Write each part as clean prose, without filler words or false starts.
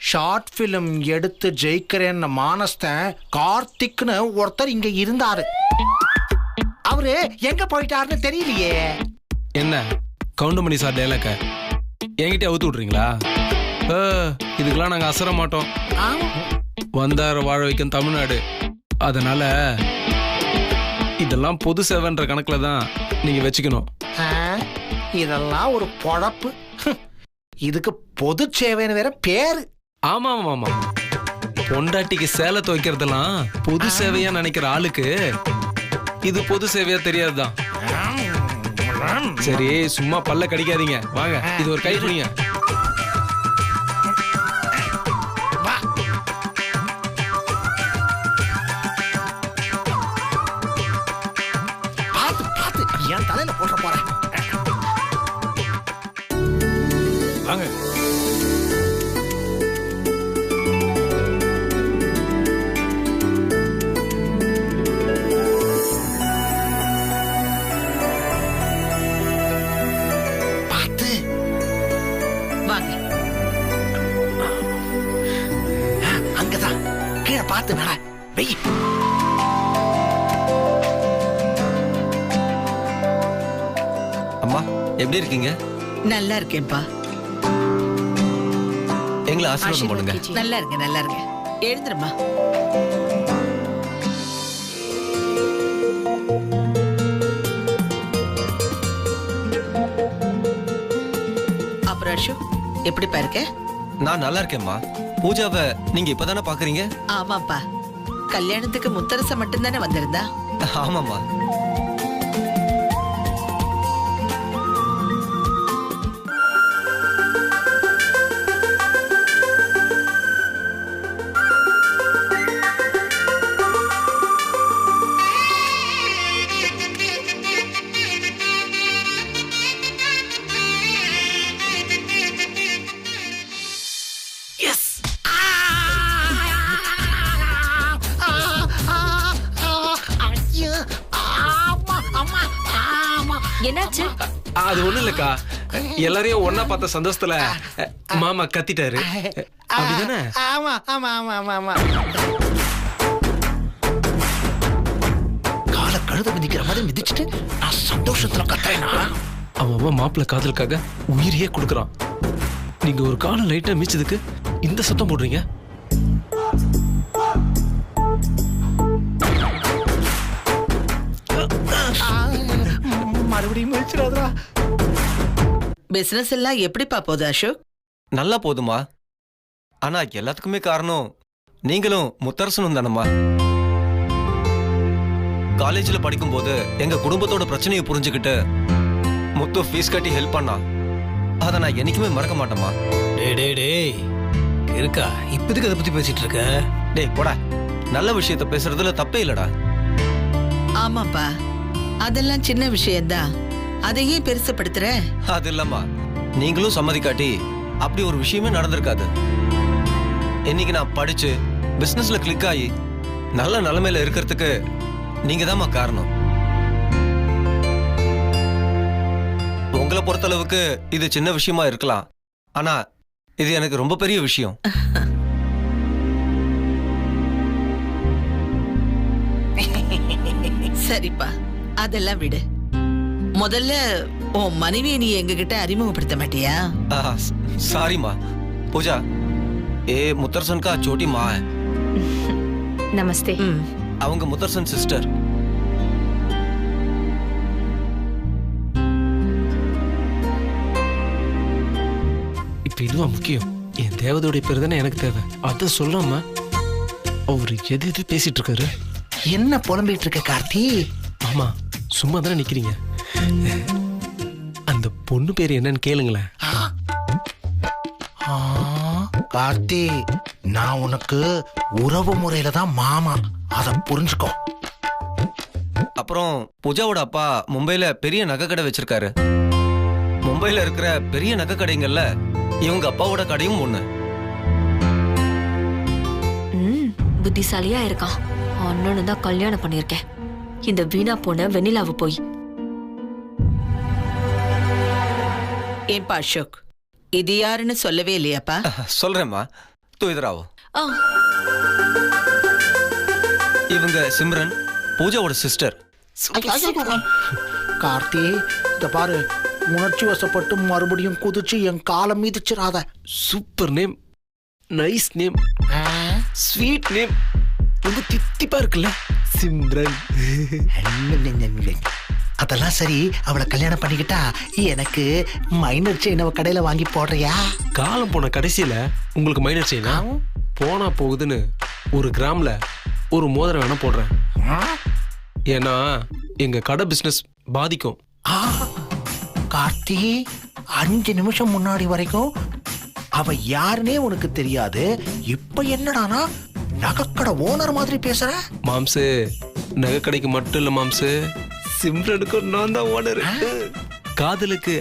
Short film எடுத்து ஜெயிக்கிறேன்னு மானஸ்தன் கார்த்திக்னு ஒருத்தர் இங்க இருந்தாரு. அவரு எங்க போயிட்டாருன்னு தெரியலையே. என்ன கவுண்டமணி சார் டைலாக்க என்கிட்ட அவுத்து விட்றீங்களா? இதுக்கெல்லாம் நாங்கள் அசர மாட்டோம். வந்தார வாழ வைக்கும் தமிழ்நாடு. அதனால இதெல்லாம் பொது சேவைன்ற கணக்கில் தான் நீங்கள் வச்சுக்கணும். இதெல்லாம் ஒரு பொழப்பு. இதுக்கு பொது சேவைன்னு வேற பேரு. ஆமா ஆமா ஆமா, பொண்டாட்டிக்கு சேலை துவைக்கிறதெல்லாம் பொது சேவையா நினைக்கிற ஆளுக்கு இது பொது சேவையா தெரியாதுதான். சரி சும்மா பல்ல கடிக்காதீங்க, வாங்க இது ஒரு கை புடிங்க. பார்த்து பார்த்து என் தலையில போட போறேன். வாங்க. அங்கதான் கீழே பார்த்து நட வெய். அம்மா எப்படி இருக்கீங்க? நல்லா இருக்கேன்பா. எங்களை ஆசீர்வாதம் பண்ணுங்க. நல்லா இருங்க நல்லா இருங்க. எழுந்துருமா. அப்புறம் அசோக் எப்படிப்பா இருக்க? நான் நல்லா இருக்கேன்மா. பூஜாவை நீங்க இப்பதானே பாக்குறீங்க? ஆமாப்பா, கல்யாணத்துக்கு முத்தரச மட்டும்தானே வந்திருந்தா? ஆமாம்மா. என்னாச்சு? அது ஒண்ணு இல்லக்கா, எல்லாரையும் ஒன்னா பார்த்த சந்தோஷத்துல மாமா கத்திட்டாரு. அப்படிதானே? ஆமா ஆமா ஆமா ஆமா ஆமா. கால கழுத மிதிக்கிற மாதிரி மிதிச்சுட்டு நான் சந்தோஷத்துல கத்துறேனா? அவன் மாப்பிள்ள காதலுக்காக உயிரையே கொடுக்கறான். நீங்க ஒரு காலம் லைட்டா மிச்சதுக்கு இந்த சத்தம் போடுறீங்க. மறுபடியும் மிதிச்சிடாதா? பிசினஸ் எல்லாம் எப்படிப்பா போகுது அசோக்? நல்லா போதுமா. ஆனா எல்லாத்துக்குமே காரணம் நீங்களும் முத்தரசனும் தானம்மா. காலேஜ்ல படிக்கும் போது எங்க குடும்பத்தோட பிரச்சனையை புரிஞ்சுக்கிட்டு முத்து ஃபீஸ் கட்டி ஹெல்ப் பண்ணா. அதை நான் என்னைக்குமே மறக்க மாட்டேம்மா. டேய் இருக்கா, இப்போதைக்கு அதை பத்தி பேசிட்டு இருக்க? டேய் போடா, நல்ல விஷயத்த பேசுறதுல தப்பே இல்லடா. ஆமாப்பா, அதெல்லாம் சின்ன விஷயம்தான். அதையே பெருசுப்படுத்துற? அது இல்லம்மா, நீங்களும் சம்மதிக்காட்டி அப்படி ஒரு விஷயமே நடந்திருக்காது. இன்னைக்கு நான் படிச்சு பிசினஸ்ல கிளிக் ஆகி நல்ல நிலைமையில இருக்கிறதுக்கு நீங்க தான்மா காரணம். உங்களை பொறுத்தளவுக்கு இது சின்ன விஷயமா இருக்கலாம், ஆனா இது எனக்கு ரொம்ப பெரிய விஷயம். சரிப்பா, அதெல்லாம் விடு. முதல்ல உன் மனைவியை நீ எங்ககிட்ட அறிமுகப்படுத்த மாட்டியா? சாரிமா. பூஜா, ஏ முத்தரசன் கா छोटी माँ है. நமஸ்தே. அவங்க முத்தரசன் சிஸ்டர். இப்ப இதுவா முக்கியம்? என் தேவதோடைய பேர் தானே எனக்கு தேவை. அத சொல்லாம அவரு எது எது பேசிட்டு இருக்காரு. என்ன புலம்பிட்டு இருக்க கார்த்தி? ஆமா, சும்மா தானே நிக்கிறீங்க. அந்த பொண்ணு பேர் என்னன்னு கேளுங்களேன். கார்த்தி, நான் உனக்கு உறவு முறையில தான் மாமா, அத புரிஞ்சுக்கோ. அப்புறம் பூஜாவோட அப்பா மும்பைல பெரிய நகை கடை வச்சிருக்காரு. மும்பைல இருக்கிற பெரிய நகை கடைங்கள்ல இவங்க அப்பாவோட கடையும் ஒண்ணு. புத்திசாலியா இருக்கான். அண்ணனு தான் கல்யாணம் பண்ணிருக்கேன். இந்த வீணா போன வெண்ணிலாவை போய். ஏன்பா அசோக், இது யாருன்னு சொல்லவே இல்லையாப்பா? சொல்றேம்மா. तो इधर आओ. ஆ இவங்க சிம்ரன், பூஜாவோட சிஸ்டர். கார்த்தி, இந்த பாரு, உணர்ச்சி வசப்பட்டு மறுபடியும் குதிச்சு என் காலம் மீதிச்சிடாத. Super name, nice name, sweet name, ரொம்ப தித்திப்பா இருக்குல்ல சிம்ரன். அதெல்லாம் சரி, அவளை கல்யாணம் பண்ணிக்கிட்டா எனக்கு மைனர் செயின் அவ கடையில வாங்கி போடுறியா? காலம் போன கடைசியில உங்களுக்கு மைனர் செய்யனா போனா போகுதுன்னு ஒரு கிராம்ல ஒரு மோதிரம் வேணா போடுறேன். ஏன்னா எங்க கடை பிசினஸ் பாதிக்கும். கார்த்தி, 5 நிமிஷம் முன்னாடி வரைக்கும் அவ யாருன்னே உனக்கு தெரியாது. இப்ப என்னடானா நகைக்கடை ஓனர் மாதிரி பேசுற. மாம்சு, நகை கடைக்கு மட்டும் இல்ல மாம்சு, சிம்ரனுக்கு நான் தான் ஓனர். காதலுக்கு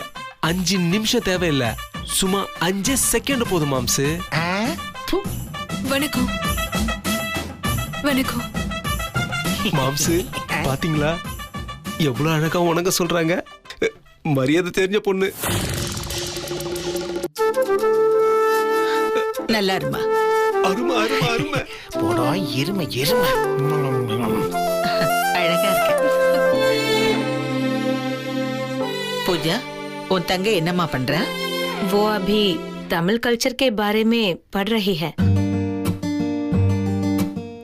5 நிமிஷம் தேவையில்லை, சும்மா 5 செகண்ட் போதும் மாம்சு. வணக்கம். வணக்கம் மாம்சு, பாத்தீங்களா எவ்வளவு அழகா உனக்கு சொல்றாங்க. மரியாதை தெரிஞ்ச பொண்ணு. நல்லா இருமா. அருமை அருமை அருமை. போடா எருமை எருமை. அழகா இருக்க. பூஜா, உன் தங்கை என்னம்மா பண்ற? वो अभी तमिल कल्चर के बारे में पढ़ रही है.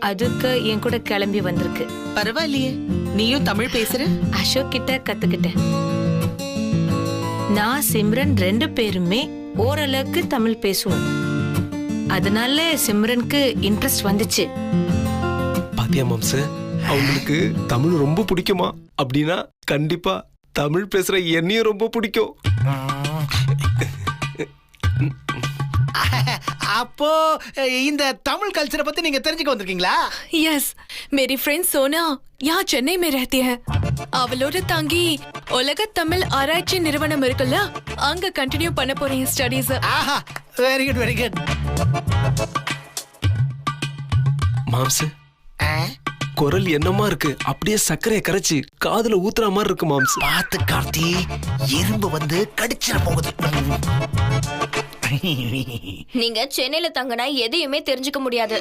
அதுக்கு என் கூட கிளம்பி வந்திருக்கு. பரவாயில்லையே, நீயும் தமிழ் பேசுற? அசோக் கிட்ட கத்துக்கிட்டேன். நான் சிம்ரன் 2 பேருமே ஓரளவுக்கு தமிழ் பேசுவோம். அதனால சிம்ரனுக்கு இன்ட்ரெஸ்ட் வந்துச்சு. பாத்தியா மாம்சு, அவங்களுக்கு தமிழ் ரொம்ப பிடிக்குமா? அப்படின்னா கண்டிப்பா தமிழ் பேசுற என்னையும் ரொம்ப பிடிக்கும். அப்போ இந்த தமிழ் கல்ச்சரை பத்தி நீங்க தெரிஞ்சுக்க வந்திருக்கீங்களா? यस, मेरी फ्रेंड सोना यहाँ चेन्नई में रहती है. அவளோட தங்கி உலக தமிழ் ஆராய்ச்சி நிறுவனம் இருக்குல்ல, அங்க கண்டினியூ பண்ண போறேன் ஸ்டடீஸ். ஆஹா, வெரி குட் வெரி குட். மாம்சு, குரல் என்னமா இருக்கு, அப்படியே சர்க்கரையை கரைச்சி காதுல ஊத்துற மாதிரி இருக்கு மாம்சு. பார்த்து கார்த்தி, எறும்பு வந்து கடிச்சிட போகுது. நீங்க சென்னையில தங்கினா எதையுமே தெரிஞ்சுக்க முடியாது.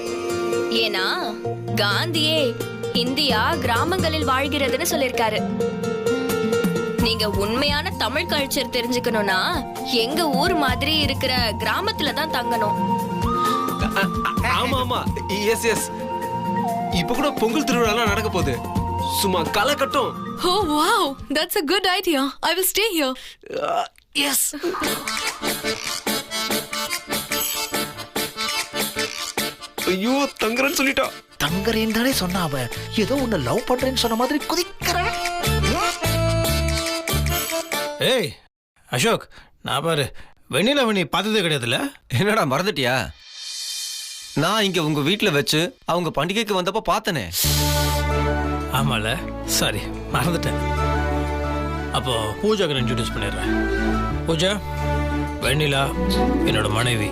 ஏன்னா காந்தியே இந்தியா கிராமங்களில் வாழ்கிறதுன்னு சொல்லிருக்காரு. நீங்க உண்மையான தமிழ் கல்ச்சர் தெரிஞ்சுக்கணும்னா எங்க ஊர் மாதிரி இருக்கிற கிராமத்துல தான் தங்கணும். ஆமா ஆமா, எஸ் எஸ். இப்ப கூட பொங்கல் திருவிழா நடக்க போகுது, சும்மா களை கட்டும். Oh wow, that's a good idea. I will stay here. Yes. ஐயோ, தங்கறன்னு சொல்லிட்டா. தங்கரேன்னு தானே சொன்னா அவ. ஏதோ உன்னை லவ் பண்றேன்னு சொன்ன மாதிரி குதிக்கிற. ஏய் அசோக், நான் பாரு வெண்ணிலாவை பார்த்ததே கிடையாதுல்ல. என்னடா மறந்துட்டியா? நான் இங்க உங்க வீட்டுல வச்சு அவங்க பண்டிகைக்கு வந்தப்ப பார்த்தனே. ஆமால, சாரி மறந்துட்டேன். அப்போ பூஜாக்கு இன்ட்ரோடியூஸ் பண்ணிடுறேன். பூஜா, வெண்ணிலா என்னோட மனைவி.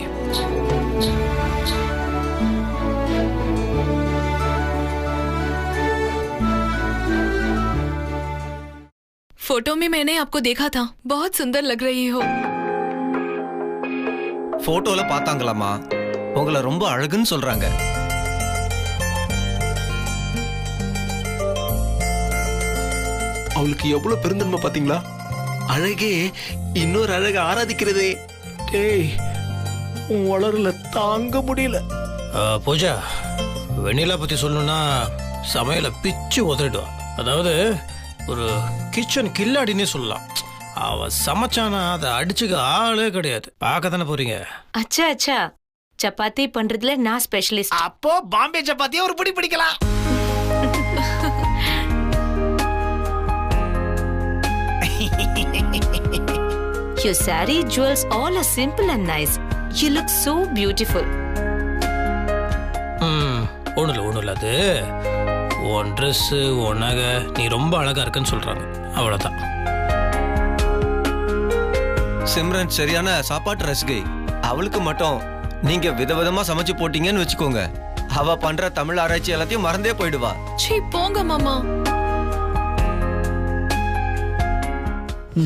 फोटो में मैंने आपको देखा था, बहुत सुंदर लग रही हो. போட்டோல பார்த்தாங்களாமா, உங்களை ரொம்ப அழகுன்னு சொல்றாங்க. அவளுக்கு எவ்வளவு பெருந்தன்மை பாத்தீங்களா? அழகே இன்னொரு அழக ஆராதிக்கிறதே. டேய், உன் வளரல தாங்க முடியல. பூஜா, வெண்ணிலா பத்தி சொல்லணும்னா சமையல பிச்சு உதறிடுவா. அதாவது ஒரு கிச்சன் கில்லாடினே சொல்லலாம். அவ சமைச்சானா அதை அடிச்சுக்க ஆளே கிடையாது. பார்க்க தானே போறீங்க. அச்சா அச்சா, சப்பாத்தி பண்றதுல நான் ஸ்பெஷலிஸ்ட். அப்போ பாம்பே சப்பாத்தியை ஒரு பிடி பிடிக்கலாம். Your saree jewels all are simple and nice. You look so beautiful. ஒண்ணுல அது உன் ட்ரெஸ், உன் நகை, நீ ரொம்ப அழகா இருக்குன்னு சொல்றாங்க, அவ்வளவுதான். சிம்ரன் சரியான சாப்பாட்டு ரசிகை. அவளுக்கு மட்டும் நீங்க விதவிதமா சமைச்சு போட்டீங்கன்னு வச்சுக்கோங்க, அவ பண்ற தமிழ் ஆராய்ச்சி எல்லாத்தையும் மறந்தே போயிடுவா. சீ போங்க மாமா.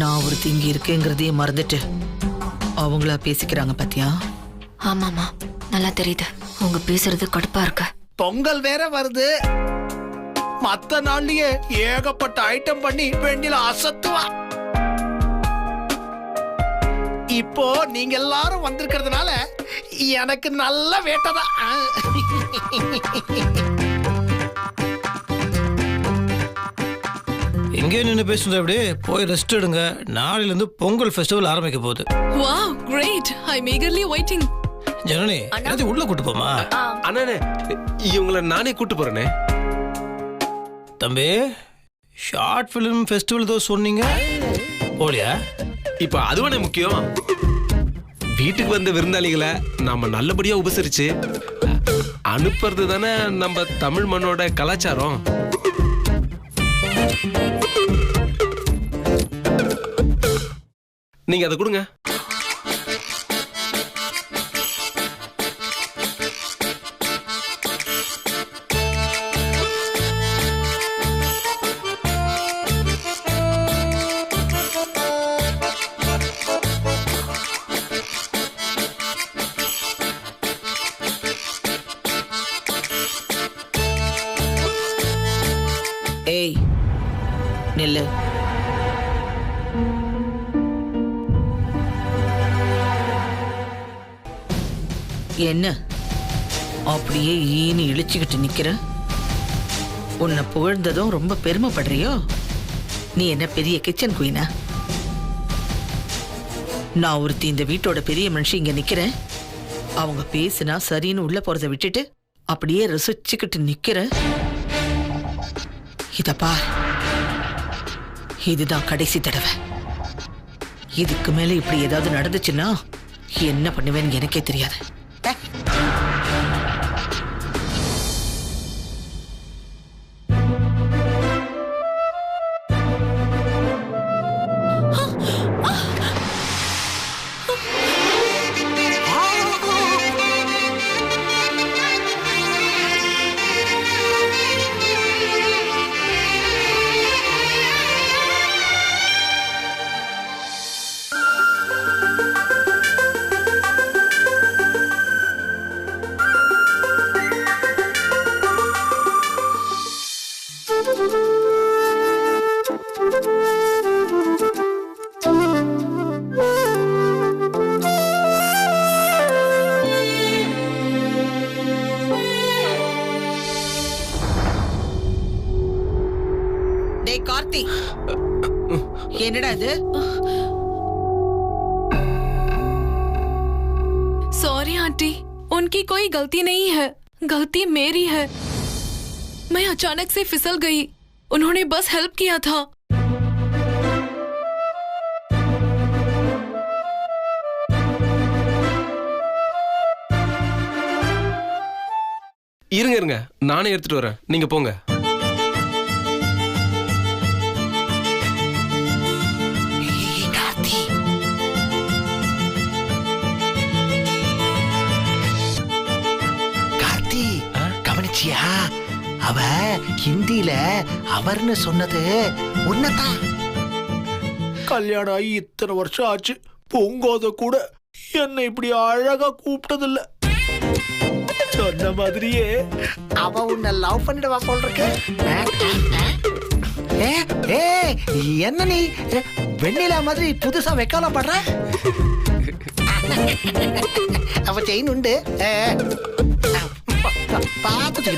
நான் ஒருத்தி இங்க இருக்கேங்கிறதையே மறந்துட்டு அவங்களா பேசிக்கிறாங்க பாத்தியா? ஆமாமா, நல்லா தெரியுது உங்க பேசுறது கடுப்பா இருக்கு. பொங்கல் வேற வருது. மத்த நாள்லயே ஏகப்பட்ட ஐட்டம் பண்ணி வெண்ணில அசத்துவா. இப்போ நீங்க எல்லாரும் வந்திருக்கிறதுனால எனக்கு நல்ல வேட்டதான். எங்கே நின்று பேசுறது? அப்படியே போய் ரெஸ்ட் எடுங்க. நாளையில இருந்து பொங்கல் ஃபெஸ்டிவல் ஆரம்பிக்க போகுது. Wow, great. I'm eagerly waiting. Janani எல்லாத்தையும் உள்ள கூட்டு போமா. அண்ணே இவங்கள நானே கூட்டு போறேனே. தம்பி ஷார்ட் ஃபிலிம் ஃபெஸ்டிவல் ஏதோ சொன்னீங்க, போலியா? இப்ப அதுவானே முக்கியம். வீட்டுக்கு வந்த விருந்தாளிகளை நாம நல்லபடியா உபசரிச்சு அனுப்புறது தானே நம்ம தமிழ் மண்ணோட கலாச்சாரம். நீங்க அதை கொடுங்க. ஏய் நில்லு. என்ன அப்படியே ஈனி இழிச்சுக்கிட்டு நிக்கிற? உன்னை புகழ்ந்ததும் ரொம்ப பெருமைப்படுறியோ? நீ என்ன பெரிய கிச்சன் குயினா? நான் ஒருத்தி இந்த வீட்டோட பெரிய மனுஷன் இங்க நிக்கிறேன். அவங்க பேசுனா சரின்னு உள்ள போறதை விட்டுட்டு அப்படியே ரசிச்சுக்கிட்டு நிக்கிற. இதப்பா, இதுதான் கடைசி தடவை. இதுக்கு மேல இப்படி ஏதாவது நடந்துச்சுன்னா என்ன பண்ணுவேன்னு எனக்கே தெரியாது. கார்த்தி, என்னடா இது? सॉरी आंटी, उनकी कोई गलती नहीं है, गलती मेरी है। मैं अचानक से फिसल गई, उन्होंने बस हेल्प किया था। இருங்க இருங்க, நானே எடுத்துட்டு வரேன், நீங்க போங்க. அவ ஹிந்தியில அவர்னு சொன்னது உன்னதான். கல்யாணம் ஆகி இத்தனை வருஷம் ஆச்சு, பொங்காத கூட என்னை இப்படி அழகா கூப்பிட்டதில்ல. சொன்ன மாதிரியே அவ உன்னை லவ் பண்ணிடுவா போல் இருக்கு. என்ன நீ வெண்ணிலா மாதிரி புதுசா வைக்கலாம் படுற? அவ செயின் உண்டு, பார்த்துட்டு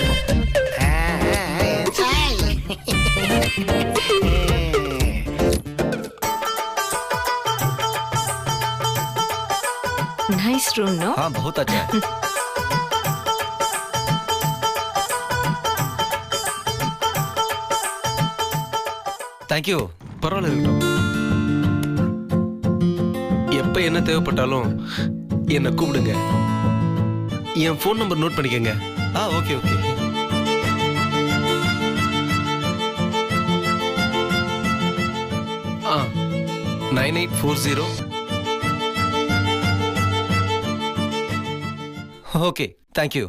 नाइस रूम नो? हाँ बहुत अच्छा है। Thank you. பரவாயில்ல இருக்கட்டும். எப்ப என்ன தேவைப்பட்டாலும் என்ன கூப்பிடுங்க. என் ஃபோன் நம்பர் நோட் பண்ணிக்கங்க. Okay okay. ஆ 9840. Okay, thank you.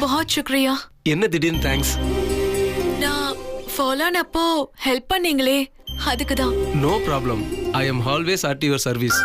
बहुत शुक्रिया. என்ன திடீர்னு தேங்க்ஸ்? நான் ஃபாலோ ஆனப்போ ஹெல்ப் பண்ணீங்களே அதுக்கு தான். No problem. I am always at your service.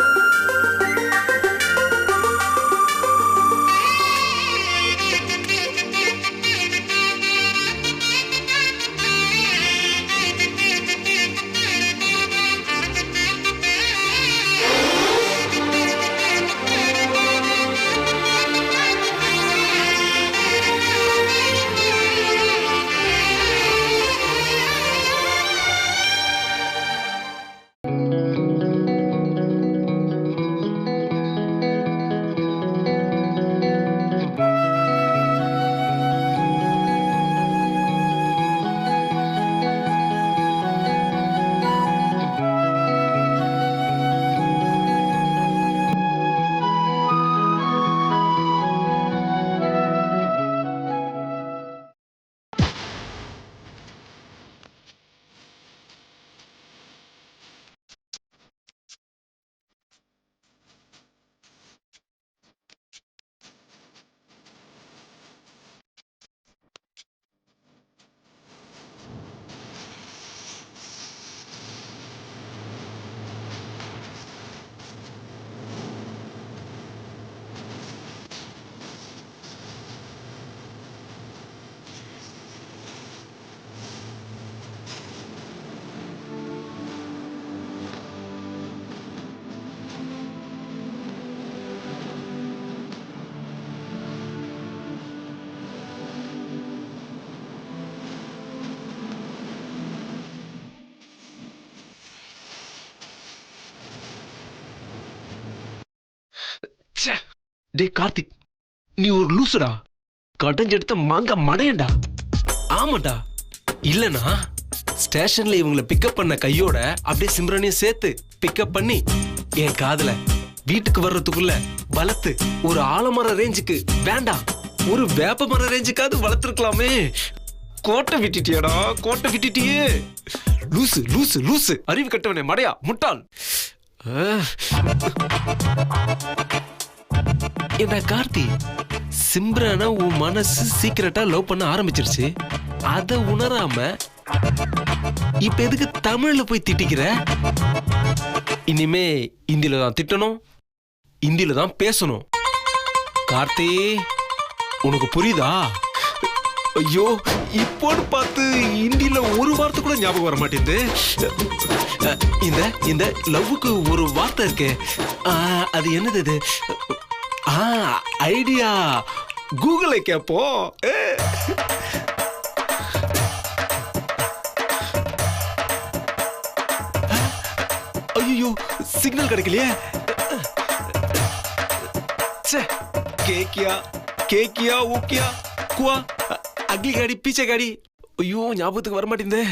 டே கார்த்திக், நீ ஒரு லூசுடா. கடைஞ்செடுத்த மாங்க மடையண்டா. ஆமாடா. இல்லனா ஸ்டேஷன்ல இவங்களை பிக்கப் பண்ண கையோட அப்படியே சிம்ரனையும் சேர்த்து பிக்கப் பண்ணி என் காதுல வீட்டுக்கு வர்றதுக்குள்ள வளர்த்து ஒரு ஆலமர ரேஞ்சுக்கு வேண்டாம் ஒரு வேப்ப மர ரேஞ்சுக்காவது வளர்த்துருக்கலாமே. கோட்டை விட்டுட்டியாடா, கோட்டை விட்டுட்டியே. லூசு லூசு லூசு, அறிவு கட்டவனே, மடையா, முட்டாள். என்ன கார்த்தி, சிம்ரனை உன் மனசு சீக்கிரட்டா லவ் பண்ண ஆரம்பிச்சிருச்சு. அத உணராம இப்ப எதுக்கு தமிழ்ல போய் திட்டிக்கிற? இனிமே இந்தியில தான் திட்டணும், இந்தியில தான் பேசணும். கார்த்தி, உனக்கு புரியுதா? ஐயோ, இப்போன்னு பார்த்து இந்தியில ஒரு வார்த்தை கூட ஞாபகம் வர மாட்டேங்குது. இந்த இந்த லவ்வுக்கு ஒரு வார்த்தை இருக்கே, அது என்னது? இது ஐடியா. கூகுளை கேப்போம். ஐயோ, சிக்னல் கிடைக்கலையே. கேக்கியா கேக்கியா ஓக்கியா குவா அக்லி காடி பீச்சை காடி. ஐயோ, ஞாபகத்துக்கு வர மாட்டேங்குது.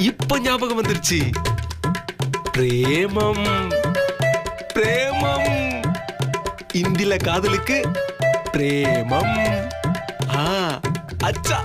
இப்ப ஞாபகம் வந்துருச்சு. பிரேமம் பிரேமம். இந்தில காதலுக்கு பிரேமம். அச்சா.